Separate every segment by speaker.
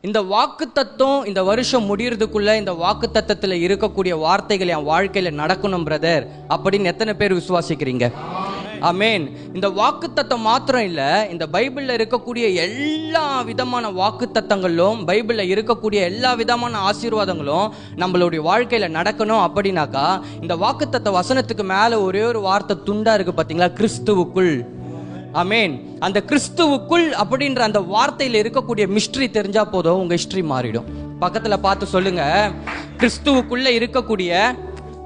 Speaker 1: இந்த வாக்குத்தத்தம் இந்த வருஷம் முடியறதுக்குள்ள இந்த வாக்குத்தத்தத்துல இருக்கக்கூடிய வார்த்தைகள் என் வாழ்க்கையில நடக்கணும் பிரதர் அப்படின்னு எத்தனை பேர் விசுவாசிக்கிறீங்க? ஆமென். இந்த வாக்குத்தத்தம் மாத்திரம் இல்ல, இந்த பைபிள்ல இருக்கக்கூடிய எல்லா விதமான வாக்குத்தத்தங்களும், பைபிள்ல இருக்கக்கூடிய எல்லா விதமான ஆசீர்வாதங்களும் நம்மளுடைய வாழ்க்கையில நடக்கணும் அப்படின்னாக்கா, இந்த வாக்குத்தத்த வசனத்துக்கு மேல ஒரே ஒரு வார்த்தை துண்டா இருக்கு பாத்தீங்களா, கிறிஸ்துவுக்குள். ஆமென். அந்த கிறிஸ்துவுக்குள் அப்படின்ற அந்த வார்த்தையில இருக்கக்கூடிய மிஸ்ட்ரி தெரிஞ்சா போதும், உங்க ஹிஸ்டரி மாறிடும். பக்கத்துல பார்த்து சொல்லுங்க, கிறிஸ்துவுக்குள்ள இருக்கக்கூடிய,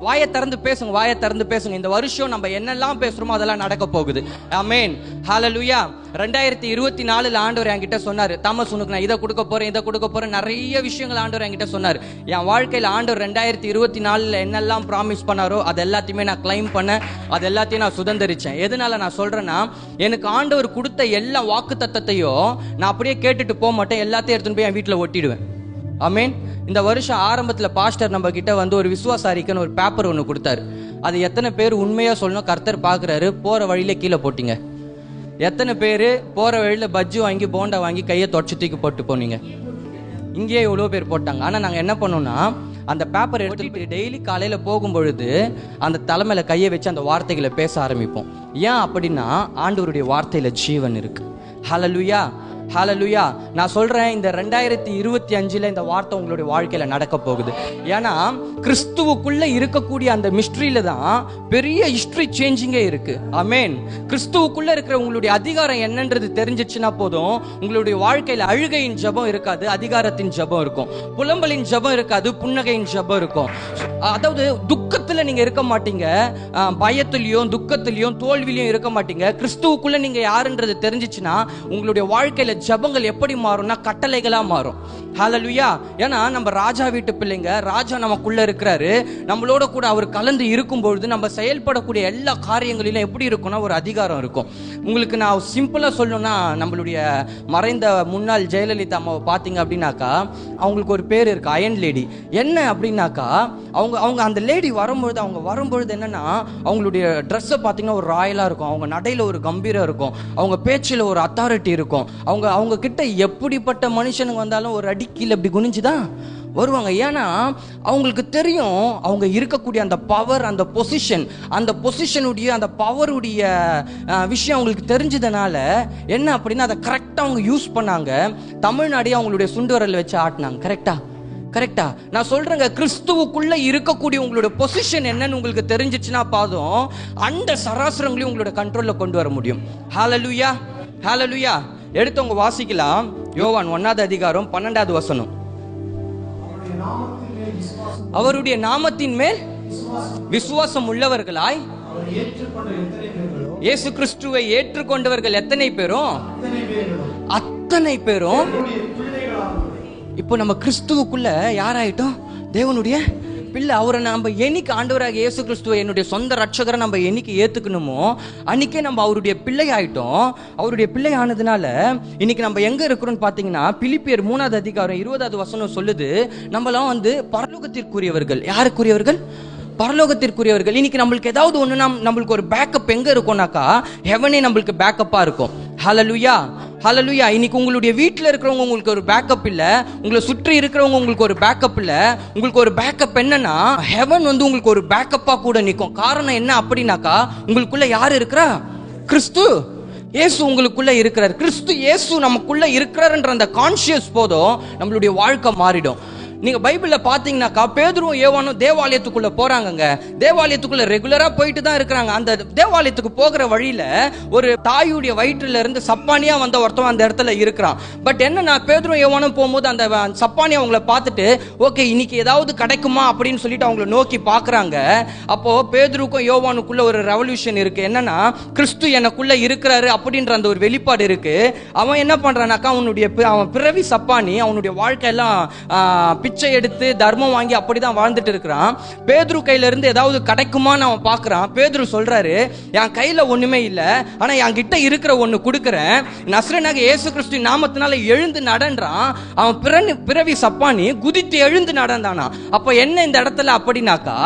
Speaker 1: வாயை திறந்து பேசுங்க, வாயை திறந்து பேசுங்க. இந்த வருஷம் நம்ம என்னெல்லாம் பேசுறோமோ அதெல்லாம் நடக்க போகுது. ஆமென். ஹல்லேலூயா. 2024 ஆண்டவர் என்கிட்ட சொன்னாரு, தாமஸ் உனக்கு நான் இதை கொடுக்க போறேன், நிறைய விஷயங்கள் ஆண்டவர் என்கிட்ட சொன்னார். என் வாழ்க்கையில் ஆண்டவர் 2024 என்னெல்லாம் ப்ராமிஸ் பண்ணாரோ அது எல்லாத்தையுமே நான் கிளைம் பண்ணேன், அது எல்லாத்தையும் நான் சுதந்திரிச்சேன். எதனால நான் சொல்றேன்னா, எனக்கு ஆண்டவர் கொடுத்த எல்லா வாக்கு தத்தத்தையும் நான் அப்படியே கேட்டுட்டு போக மாட்டேன், எல்லாத்தையும் எடுத்துன்னு போய் என் வீட்டில் ஒட்டிடுவேன். ஆமென். இந்த வருஷம் ஆரம்பத்தில் பாஸ்டர் நம்ம கிட்ட வந்து ஒரு விசுவாச அறிக்கைன்னு ஒரு பேப்பர் ஒன்று கொடுத்தாரு. அது எத்தனை பேர் உண்மையா சொல்லணும் கர்த்தர் பார்க்குறாரு, போற வழியில கீழே போட்டீங்க? எத்தனை பேர் போற வழியில பஜ்ஜி வாங்கி போண்டா வாங்கி கையை தொடச்சு தூக்கி போட்டு போனீங்க? இங்கேயே எவ்வளோ பேர் போட்டாங்க. ஆனால் நாங்கள் என்ன பண்ணோம்னா, அந்த பேப்பர் எடுத்துட்டு டெய்லி காலையில் போகும்பொழுது அந்த தலைமையில கையை வச்சு அந்த வார்த்தைகளை பேச ஆரம்பிப்போம். ஏன் அப்படின்னா, ஆண்டவருடைய வார்த்தையில ஜீவன் இருக்கு. ஹல்லேலூயா, ஹல்லேலூயா. நான் சொல்றேன், இந்த 2025 இந்த வார்த்தை உங்களுடைய வாழ்க்கையில நடக்க போகுது. ஏன்னா கிறிஸ்துவுக்குள்ள இருக்கக்கூடிய அந்த மிஸ்ட்ரியில தான் பெரிய ஹிஸ்டரி சேஞ்சிங்கே இருக்கு. ஆமென். கிறிஸ்துவுக்குள்ள இருக்கிற உங்களுடைய அதிகாரம் என்னன்றது தெரிஞ்சிச்சுன்னா போதும், உங்களுடைய வாழ்க்கையில அழுகையின் ஜெபம் இருக்காது, அதிகாரத்தின் ஜெபம் இருக்கும். புலம்பலின் ஜெபம் இருக்காது, புன்னகையின் ஜெபம் இருக்கும். அதாவது துக்கத்துல நீங்க இருக்க மாட்டீங்க, பயத்திலையும் துக்கத்திலையும் தோல்விலையும் இருக்க மாட்டீங்க. கிறிஸ்துவுக்குள்ள நீங்க யாருன்றது தெரிஞ்சிச்சுன்னா உங்களுடைய வாழ்க்கையில ஜெபங்கள் எப்படி மாறும்னா கட்டளைகளா மாறும். ஹல்லேலூயா. ஏன்னா நம்ம ராஜா வீட்டு பிள்ளைங்க, ராஜா நமக்குள்ள இருக்கிறாரு, நம்மளோட கூட அவர் கலந்து இருக்கும்பொழுது நம்ம செயல்படக்கூடிய எல்லா காரியங்களிலும் எப்படி இருக்கும்னா ஒரு அதிகாரம் இருக்கும். உங்களுக்கு நான் சிம்பிளா சொல்லணும்னா, நம்மளுடைய மறைந்த முன்னாள் ஜெயலலிதா அம்மாவை பார்த்தீங்க அப்படின்னாக்கா, அவங்களுக்கு ஒரு பேர் இருக்கு, அயன் லேடி. என்ன அப்படின்னாக்கா, அவங்க அந்த லேடி வரும்பொழுது என்னன்னா, அவங்களுடைய ட்ரெஸ்ஸை பார்த்தீங்கன்னா ஒரு ராயலா இருக்கும், அவங்க நடையில ஒரு கம்பீரம் இருக்கும், அவங்க பேச்சில் ஒரு அத்தாரிட்டி இருக்கும். அவங்க கிட்ட எப்படிப்பட்ட மனுஷனுங்க வந்தாலும் ஒரு அடிக்கீழ அப்படி குனிஞ்சுதான் வருவாங்க. ஏன்னா அவங்களுக்கு தெரியும், அவங்க இருக்கக்கூடிய அந்த பவர், அந்த பொசிஷனுடைய அந்த பவருடைய விஷயம் அவங்களுக்கு தெரிஞ்சதுனால என்ன அப்படின்னா, அதை கரெக்டாக அவங்க யூஸ் பண்ணாங்க. தமிழ்நாடே அவங்களுடைய சுண்டு வரல் வச்சு ஆட்டினாங்க. கரெக்டா நான் சொல்றேங்க, கிறிஸ்துவுக்குள்ள இருக்கக்கூடிய உங்களோட பொசிஷன் என்னன்னு உங்களுக்கு தெரிஞ்சிச்சுன்னா பாதும், அந்த சராசரங்களையும் உங்களோட கண்ட்ரோல்ல கொண்டு வர முடியும். ஹல்லேலூயா, ஹல்லேலூயா. எடுத்தவங்க வாசிக்கலாம், யோவான் 1வது அதிகாரம் 12வது வசனம். அவருடைய நாமத்தின் மேல் விசுவாசம் உள்ளவர்களாய் இயேசு கிறிஸ்துவை ஏற்றுக்கொண்டவர்கள் எத்தனை பேரும்? அத்தனை பேரும். இப்போ நம்ம கிறிஸ்துவுக்குள்ள யாராயிட்டோம்? தேவனுடைய பிள்ளை. அவரை நம்ம என்னைக்கு ஆண்டவராக இயேசு கிறிஸ்துவை என்னுடைய சொந்த ரட்சகரை நம்ம என்னைக்கு ஏத்துக்கணுமோ அன்னைக்கே நம்ம அவருடைய பிள்ளை ஆயிட்டோம். அவருடைய பிள்ளை ஆனதுனால இன்னைக்கு நம்ம எங்க இருக்கிறோம்னு பாத்தீங்கன்னா, பிலிப்பியர் 3வது அதிகாரம் 20வது வசனம் சொல்லுது, நம்மளாம் வந்து பரலோகத்திற்குரியவர்கள். யாருக்குரியவர்கள்? பரலோகத்திற்குரியவர்கள். இன்னைக்கு நம்மளுக்கு ஏதாவது ஒண்ணுனா நம்மளுக்கு ஒரு பேக்கப் எங்க இருக்கும்னாக்கா, ஹெவனே நம்மளுக்கு பேக்கப்பா இருக்கும். ஹல்லேலூயா, ஹல்லேலூயா. இன்னைக்கு உங்களுடைய வீட்டில் இருக்கிறவங்க உங்களுக்கு ஒரு பேக்கப் இல்லை, உங்களை சுற்றி இருக்கிறவங்க உங்களுக்கு ஒரு பேக்கப் இல்லை. உங்களுக்கு ஒரு பேக்கப் என்னன்னா, ஹெவன் வந்து உங்களுக்கு ஒரு பேக்கப்பா கூட நிற்கும். காரணம் என்ன அப்படின்னாக்கா, உங்களுக்குள்ள யார் இருக்கிறா? கிறிஸ்து இயேசு உங்களுக்குள்ள இருக்கிறார். கிறிஸ்து இயேசு நமக்குள்ள இருக்கிறார்ன்ற அந்த கான்சியஸ் போதும் நம்மளுடைய வாழ்க்கை மாறிடும். நீங்க பைபிள்ல பாத்தீங்கன்னாக்கா, பேதுருவும் யோவானும் தேவாலயத்துக்குள்ள போறாங்க. தேவாலயத்துக்குள்ள ரெகுலரா போயிட்டு தான் இருக்கிறாங்க. அந்த தேவாலயத்துக்கு போகிற வழியில ஒரு தாயுடைய வயிற்றுல இருந்து சப்பானியா வந்த ஒருத்தவன் அந்த இடத்துல இருக்கிறான். பட் என்னன்னா, பேதுருவும் யோவானும் போகும்போது அந்த சப்பானியா அவங்கள பார்த்துட்டு, ஓகே இன்னைக்கு ஏதாவது கிடைக்குமா அப்படின்னு சொல்லிட்டு அவங்கள நோக்கி பாக்குறாங்க. அப்போ பேதுருக்கும் யோவானுக்குள்ள ஒரு ரெவல்யூஷன் இருக்கு. என்னன்னா, கிறிஸ்து எனக்குள்ள இருக்கிறாரு அப்படின்ற அந்த ஒரு வெளிப்பாடு இருக்கு. அவன் என்ன பண்றானாக்கா, அவன் பிறவி சப்பானி அவனுடைய வாழ்க்கையெல்லாம் பிச்சை பிச்சை எடுத்து தர்மம் வாங்கி அப்படிதான் வாழ்ந்துட்டு இருக்கிறான். பேதுரு கையில இருந்து ஏதாவது கிடைக்குமான்னு அவன் பார்க்கறான். பேதுரு சொல்றாரு, என் கையில ஒண்ணுமே இல்ல, ஆனா என் கிட்ட இருக்கிற ஒண்ணு கொடுக்கறேன். நசரேயனாகிய இயேசு கிறிஸ்துவின் நாமத்தினால எழுந்து நடன்றான். அவன் பிறவி சப்பானி குதித்து எழுந்து நடந்தானா. அப்ப என்ன இந்த இடத்துல அப்படின்னாக்கா,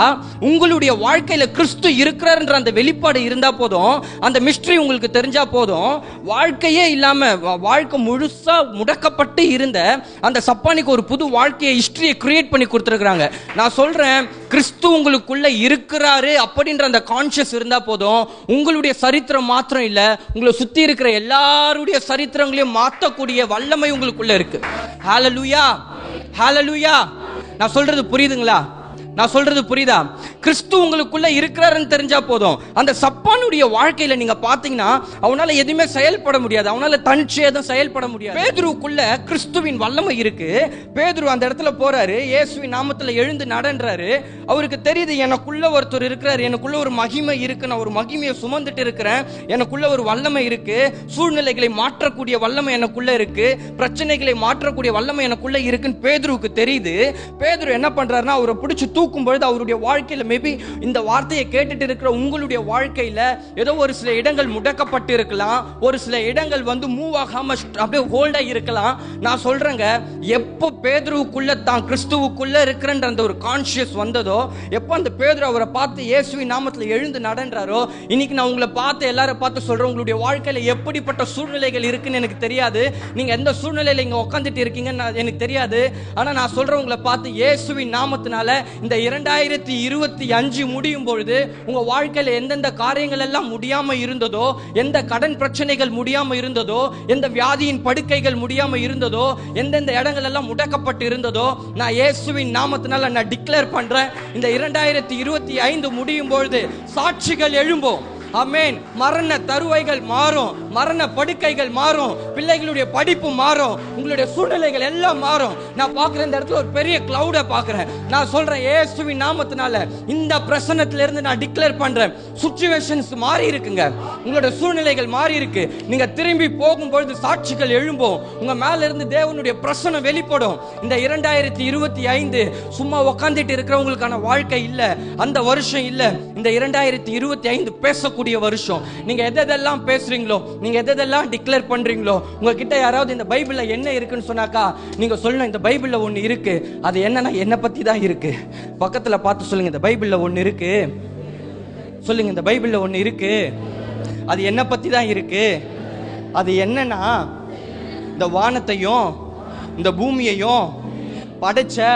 Speaker 1: உங்களுடைய வாழ்க்கையில கிறிஸ்து இருக்கிறார்ன்ற அந்த வெளிப்பாடு இருந்தா போதும், அந்த மிஸ்ட்ரி உங்களுக்கு தெரிஞ்சா போதும். வாழ்க்கையே இல்லாம வாழ்க்கை முழுசா முடக்கப்பட்டு இருந்த அந்த சப்பானிக்கு ஒரு புது வாழ்க்கையை ஹிஸ்டரியை கிரியேட் பண்ணி கொடுத்துருக்காங்க. நான் சொல்றேன், கிறிஸ்து உங்களுக்குள்ள இருக்கிறாரு அப்படின்ற அந்த கான்ஷியஸ் இருந்தா போதும், உங்களுடைய சரித்திரம் மாத்திரம் இல்ல, உங்களை சுத்தி இருக்கிற எல்லாருடைய சரித்திரங்களையும் மாற்றக்கூடிய வல்லமை உங்களுக்குள்ள இருக்கு. ஹalleluya, ஹalleluya. நான் சொல்றது புரியுதுங்களா? நான் சொல்றது புரியுதா? கிறிஸ்து உங்களுக்குள்ள இருக்கிறாருன்னு தெரிஞ்சா போதும். அந்த சப்பானுடைய வாழ்க்கையில நீங்க பாத்தீங்கன்னா அவனால எதுவுமே செயல்பட முடியாது, அவனால தன்னிச்சையா செயல்பட முடியாது. பேதுருக்குள்ள கிறிஸ்துவின் வல்லமை இருக்கு. பேதுரு அந்த இடத்துல போறாரு, இயேசுவின் நாமத்துல எழுந்து நடன்றாரு. அவருக்கு தெரியுது, எனக்குள்ள ஒருத்தர் இருக்கிறார், எனக்குள்ள ஒரு மகிமை இருக்கு, நான் ஒரு மகிமையை சுமந்துட்டு இருக்கிறேன், எனக்குள்ள ஒரு வல்லமை இருக்கு, சூழ்நிலைகளை மாற்றக்கூடிய வல்லமை எனக்குள்ள இருக்கு, பிரச்சனைகளை மாற்றக்கூடிய வல்லமை எனக்குள்ள இருக்குன்னு பேதுருவுக்கு தெரியுது. பேதுரு என்ன பண்றாருன்னா, அவரை பிடிச்சி தூக்கும் பொழுது அவருடைய வாழ்க்கையில மேபி இந்த வார்த்தையை கேட்டுட்டு இருக்கிற உங்களுடைய வாழ்க்கையில ஏதோ ஒரு சில இடங்கள் முடக்கப்பட்டு இருக்கலாம், ஒரு சில இடங்கள் மூவ் ஆகாம அப்படியே ஹோல்டா இருக்கலாம். நான் சொல்றேங்க, எப்போ பேதுருவுக்குள்ள தான் கிறிஸ்துவுக்குள்ள இருக்கிறன்ற அந்த ஒரு கான்ஷியஸ் வந்ததோ, எப்போ அந்த பேதுரு அவரை பார்த்து இயேசுவின் நாமத்துல எழுந்து நடன்றாரோ, இன்னைக்கு நான் உங்களை பார்த்து எல்லாரும் பார்த்து சொல்றேன், உங்களுடைய வாழ்க்கையில எப்படிப்பட்ட சூழ்நிலைகள் இருக்குன்னு எனக்கு தெரியாது, நீங்க எந்த சூழ்நிலையில இங்க உட்காந்துட்டு இருக்கீங்கன்னு எனக்கு தெரியாது. ஆனா நான் சொல்றேன், உங்களை பார்த்து இயேசுவின் நாமத்தினால இந்த 2025 முடியும் பொழுது உங்க வாழ்க்கையில எந்தெந்த காரியங்கள் எல்லாம் முடியாம இருந்ததோ, எந்த கடன் பிரச்சனைகள் முடியாம இருந்ததோ, எந்த வியாதியின் படுக்கைகள் முடியாம இருந்ததோ, எந்தெந்த இடங்கள் எல்லாம் முடக்கப்பட்டு இருந்ததோ, நான் இயேசுவின் நாமத்தினால நான் டிக்ளேர் பண்றேன், இந்த 2025 முடியும் பொழுது சாட்சிகள் எழும்போம். ஆமென். மரண தருவைகள் மாறும், மரண படுக்கைகள் மாறும், பிள்ளைகளுடைய படிப்பு மாறும், உங்களுடைய சூழ்நிலைகள் எல்லாம் மாறும். நான் பார்க்குற இந்த இடத்துல ஒரு பெரிய கிளவுட பார்க்குறேன். நான் சொல்றேன், இயேசுவின் நாமத்தினால இந்த பிரசன்னத்துல இருந்து நான் டிக்ளேர் பண்றேன், சுச்சுவேஷன்ஸ் மாறி இருக்குங்க, உங்களுடைய சூழ்நிலைகள் மாறி இருக்கு. நீங்க திரும்பி போகும்பொழுது சாட்சிகள் எழும்போம், உங்க மேல இருந்து தேவனுடைய பிரசன்னம் வெளிப்படும். இந்த 2025 சும்மா உட்காந்துட்டு இருக்கிறவங்களுக்கான வாழ்க்கை இல்ல, அந்த வருஷம் இல்ல. இந்த 2025 பேச வருஷம். நீங்க எதெல்லாம் பேசுறீங்களோ, நீங்க எதெல்லாம் டிக்ளேர் பண்றீங்களோ, உங்ககிட்ட யாராவது இந்த பைபிள்ல என்ன இருக்குன்னு சொன்னாக்கா நீங்க சொல்லணும், இந்த பைபிள்ல ஒண்ணு இருக்கு, அது என்னன்னா என்ன பத்தி தான் இருக்கு. பக்கத்துல பார்த்து சொல்லுங்க, இந்த பைபிள்ல ஒண்ணு இருக்கு. சொல்லுங்க, இந்த பைபிள்ல ஒண்ணு இருக்கு, அது என்ன பத்தி தான் இருக்கு. அது என்னன்னா, இந்த வானத்தையும் இந்த பூமியையும் படைச்ச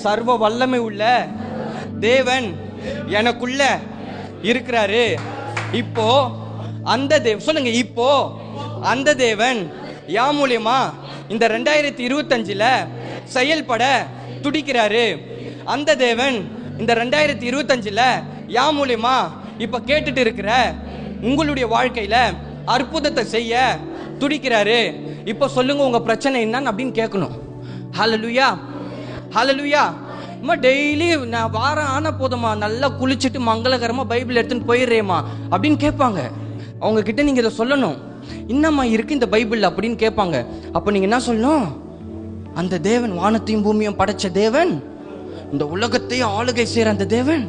Speaker 1: சர்வ வல்லமை உள்ள தேவன் எனக்குள்ள இருக்கிறாரு. இப்போ அந்த தேவன், சொல்லுங்க, இப்போ அந்த தேவன் யா மூலியமா இந்த 2025 செயல்பட துடிக்கிறாரு. அந்த தேவன் இந்த 2025 யா மூலியமா இப்ப கேட்டுட்டு இருக்கிற உங்களுடைய வாழ்க்கையில அற்புதத்தை செய்ய துடிக்கிறாரு. இப்ப சொல்லுங்க, உங்க பிரச்சனை என்னன்னு அப்படின்னு கேட்கணும். ஹல்லேலூயா, ஹல்லேலூயா. டெய்லி நான் வாரம் ஆன போதுமா, நல்லா குளிச்சுட்டு மங்களகரமா பைபிள் எடுத்துன்னு போயிடுறேம்மா அப்படின்னு கேட்பாங்க. அவங்க கிட்ட நீங்க இதை சொல்லணும், என்னம்மா இருக்கு இந்த பைபிள் அப்படின்னு கேட்பாங்க. அப்ப நீங்க என்ன சொல்லணும், அந்த தேவன், வானத்தையும் பூமியும் படைச்ச தேவன், இந்த உலகத்தையும் ஆளுகை செய்யற அந்த தேவன்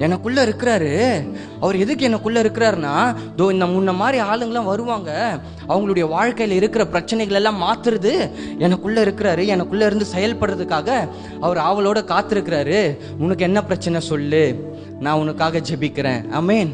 Speaker 1: எனக்குள்ள இருக்கிறாரு. அவர் எதுக்கு எனக்குள்ள இருக்கிறாருன்னா, இந்த முன்ன மாதிரி ஆளுங்கெல்லாம் வருவாங்க, அவங்களுடைய வாழ்க்கையில இருக்கிற பிரச்சனைகள் எல்லாம் மாத்துறது எனக்குள்ள இருக்கிறாரு, எனக்குள்ள இருந்து செயல்படுறதுக்காக அவர் ஆவலோட காத்திருக்கிறாரு. உனக்கு என்ன பிரச்சனை சொல்லு, நான் உனக்காக ஜெபிக்கிறேன். ஆமென்.